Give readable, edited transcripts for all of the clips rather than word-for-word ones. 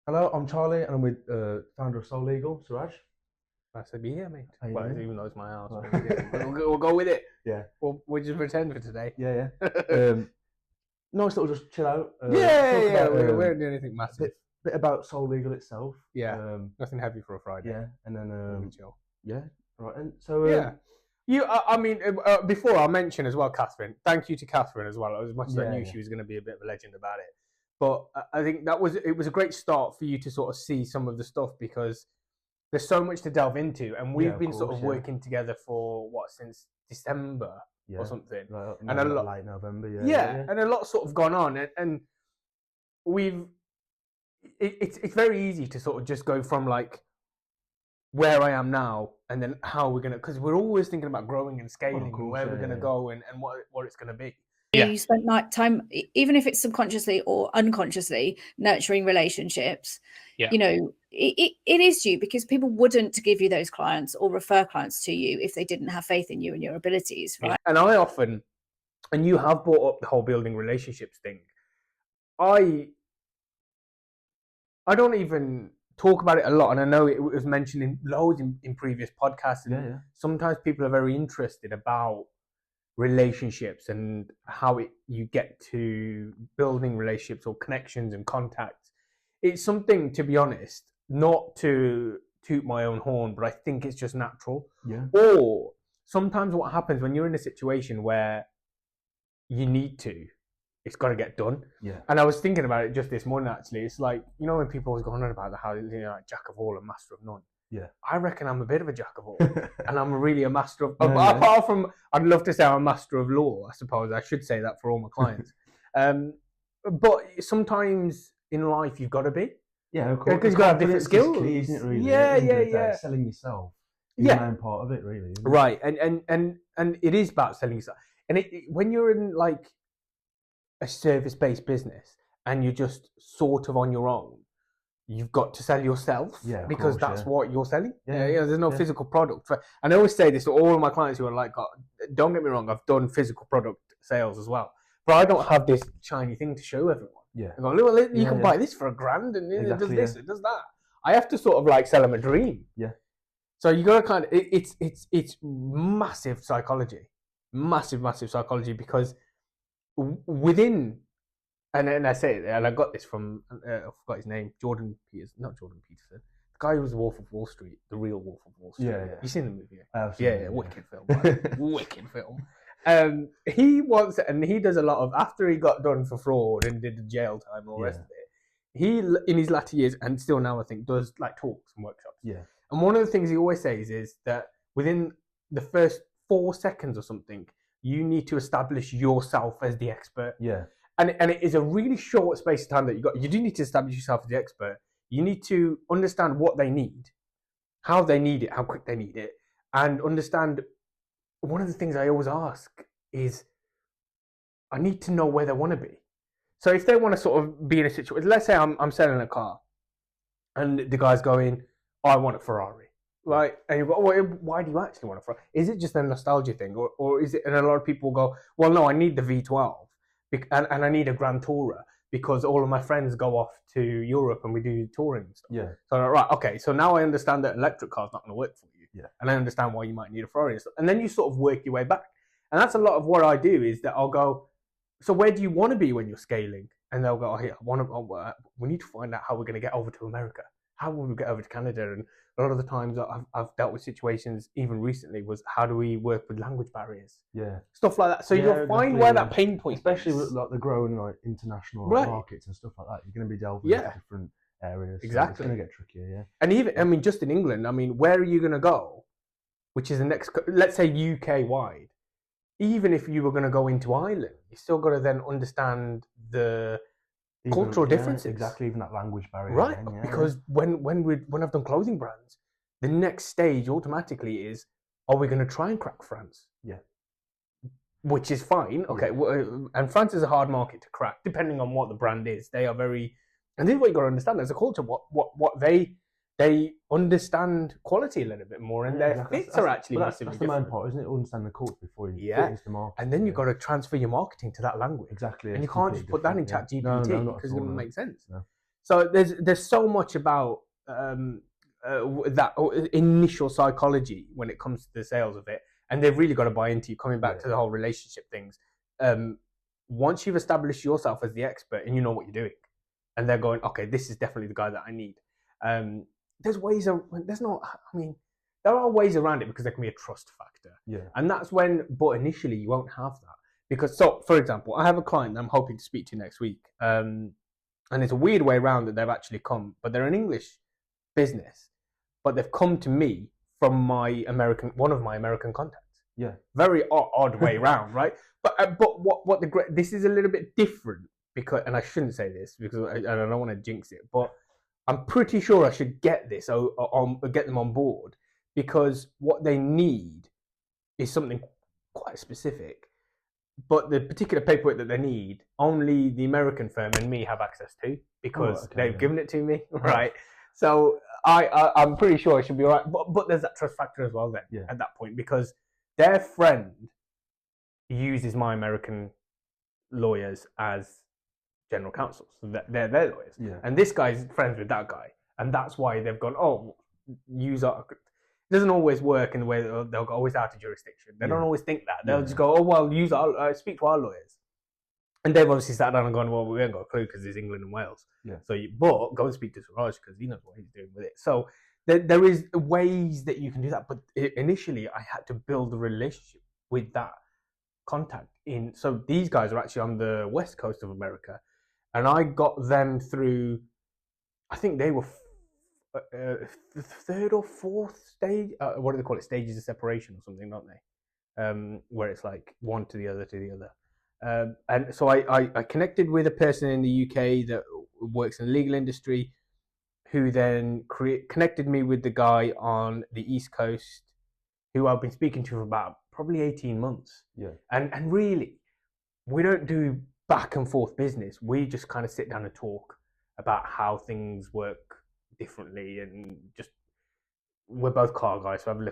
Hello, I'm Charlie, and I'm with founder of Soul Legal, Suraj. Nice to be here, mate. How you Well, doing? even though it's my house, Oh. we'll go with it. Yeah, We'll just pretend for today. yeah. Nice little just chill out. Yeah. About, We won't do anything massive. bit about Soul Legal itself. Yeah. Nothing heavy for a Friday. Yeah, and then Chill. yeah, right. And so Yeah. Before I mention as well, Catherine. Thank you to Catherine as well. As much as I knew she was going to be a bit of a legend about it, but I think it was a great start for you to sort of see some of the stuff, because there's so much to delve into, and we've been sort of working together for since December or something, and a lot late November. And a lot sort of gone on, and it's very easy to sort of just go from like where I am now, and then how we're gonna, because we're always thinking about growing and scaling, and where we're gonna go, and what it's gonna be. You spent time, even if it's subconsciously or unconsciously, nurturing relationships. Yeah. You know, it is due, because people wouldn't give you those clients or refer clients to you if they didn't have faith in you and your abilities, right? And I often, and you have brought up the whole building relationships thing. I don't even talk about it a lot, and I know it was mentioned in loads in previous podcasts. And sometimes people are very interested about relationships and how you get to building relationships or connections and contacts. It's something, to be honest, not to toot my own horn, but I think it's just natural. Yeah. Or sometimes what happens when you're in a situation where you need to, it's got to get done. Yeah. And I was thinking about it just this morning, actually. It's like, you know, when people always go on about how, you know, like jack of all and master of none. Yeah. I reckon I'm a bit of a jack of all, and I'm really a master of. Apart from, I'd love to say I'm a master of law. I suppose I should say that for all my clients. But sometimes in life you've got to be. Yeah, of course. Because you've got to have different skills. Key, isn't it, really? Yeah. Selling yourself is the main part of it, really. Isn't it? Right, and it is about selling yourself. And when you're in like a service-based business and you're just sort of on your own, you've got to sell yourself, because that's what you're selling. There's no physical product. And I always say this to all of my clients who are like, don't get me wrong, I've done physical product sales as well, but I don't have this shiny thing to show everyone. Yeah. I go, look, you can buy this for $1,000, and it does this, it does that. I have to sort of like sell them a dream. Yeah. So you got to kind of, it's massive psychology, massive psychology, because within, and I say it, and I got this from, I forgot his name, not Jordan Peterson, the guy who was Wolf of Wall Street, the real Wolf of Wall Street. Yeah. You seen the movie? Yeah, wicked film, right? Wicked film. He does a lot of, after he got done for fraud and did the jail time and all the rest of it, he, in his latter years, and still now I think, does like talks and workshops. Yeah. And one of the things he always says is that within the first 4 seconds or something, you need to establish yourself as the expert. Yeah. And it is a really short space of time that you do need to establish yourself as the expert. You need to understand what they need, how they need it, how quick they need it, and understand. One of the things I always ask is, I need to know where they want to be. So if they want to sort of be in a situation, let's say I'm selling a car, and the guy's going, I want a Ferrari. Right? And you go, well, why do you actually want a Ferrari? Is it just a nostalgia thing? Or is it, and a lot of people go, well, no, I need the V12. And I need a Grand Tourer, because all of my friends go off to Europe and we do touring and stuff. Yeah. So I'm like, right, okay, so now I understand that an electric car's not going to work for you. Yeah. And I understand why you might need a Ferrari and stuff. And then you sort of work your way back. And that's a lot of what I do, is that I'll go, so where do you want to be when you're scaling? And they'll go, we need to find out how we're going to get over to America. How will we get over to Canada? And a lot of the times I've dealt with situations, even recently, was how do we work with language barriers? Yeah. Stuff like that. So you'll find where that pain point especially is. with like the growing like international markets and stuff like that. You're going to be delving into different areas. Exactly. So it's going to get trickier, yeah. And even, just in England, where are you going to go? Which is the next, let's say UK wide. Even if you were going to go into Ireland, you still got to then understand the cultural differences. Exactly, even that language barrier. Right, because when I've done clothing brands, the next stage automatically is, are we going to try and crack France? Yeah. Which is fine, okay. And France is a hard market to crack, depending on what the brand is. They are very, and this is what you got to understand. There's a culture. What they understand quality a little bit more, and their fits are actually massively different. That's the main part, isn't it? Understand the culture before you fit into the market. And then you've got to transfer your marketing to that language. Exactly. And you can't just put that in ChatGPT because it doesn't make sense. No. So there's so much about that initial psychology when it comes to the sales of it, and they've really got to buy into you. Coming back to the whole relationship things, once you've established yourself as the expert and you know what you're doing, and they're going, okay, this is definitely the guy that I need. There's ways of, there's not, I mean, there are ways around it because there can be a trust factor. Yeah. And that's when, but initially you won't have that. Because, so for example, I have a client that I'm hoping to speak to next week. And it's a weird way around that they've actually come, but they're an English business, but they've come to me from one of my American contacts. Yeah. Very odd way around, right? But this is a little bit different because, and I shouldn't say this because I don't want to jinx it, but I'm pretty sure I should get this get them on board, because what they need is something quite specific. But the particular paperwork that they need, only the American firm and me have access to, because they've given it to me, right? So I'm pretty sure it should be all right. But there's that trust factor as well then at that point, because their friend uses my American lawyers as general counsel. So they're their lawyers. Yeah. And this guy's friends with that guy. And that's why they've gone, oh, use our... It doesn't always work in the way that they'll go, always out of jurisdiction. They don't always think that. They'll just go, oh, well, speak to our lawyers. And they've obviously sat down and gone, well, we ain't got a clue because it's England and Wales. Yeah. So, but go and speak to Suraj because he knows what he's doing with it. So there is ways that you can do that. But initially, I had to build a relationship with that contact in. So these guys are actually on the west coast of America, and I got them through. I think they were the third or fourth stage. What do they call it? Stages of separation or something, don't they? Where it's like one to the other. And so I connected with a person in the UK that works in the legal industry, who then connected me with the guy on the East Coast, who I've been speaking to for about probably 18 months. Yeah. And really, we don't do back and forth business. We just kind of sit down and talk about how things work differently, and just, we're both car guys, so I have a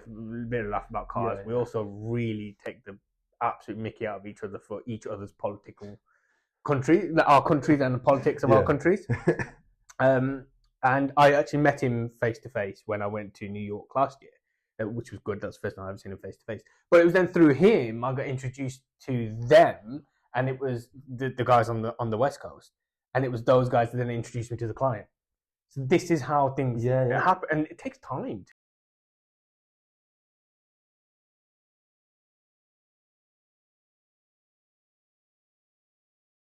bit of laugh about cars. We also really take the absolute mickey out of each other for each other's political our countries and the politics of our countries. And I actually met him face to face when I went to New York last year, which was good. That's the first time I've ever seen him face to face. But it was then through him I got introduced to them, and it was the guys on the West Coast, and it was those guys that then introduced me to the client. So this is how things happen, and it takes time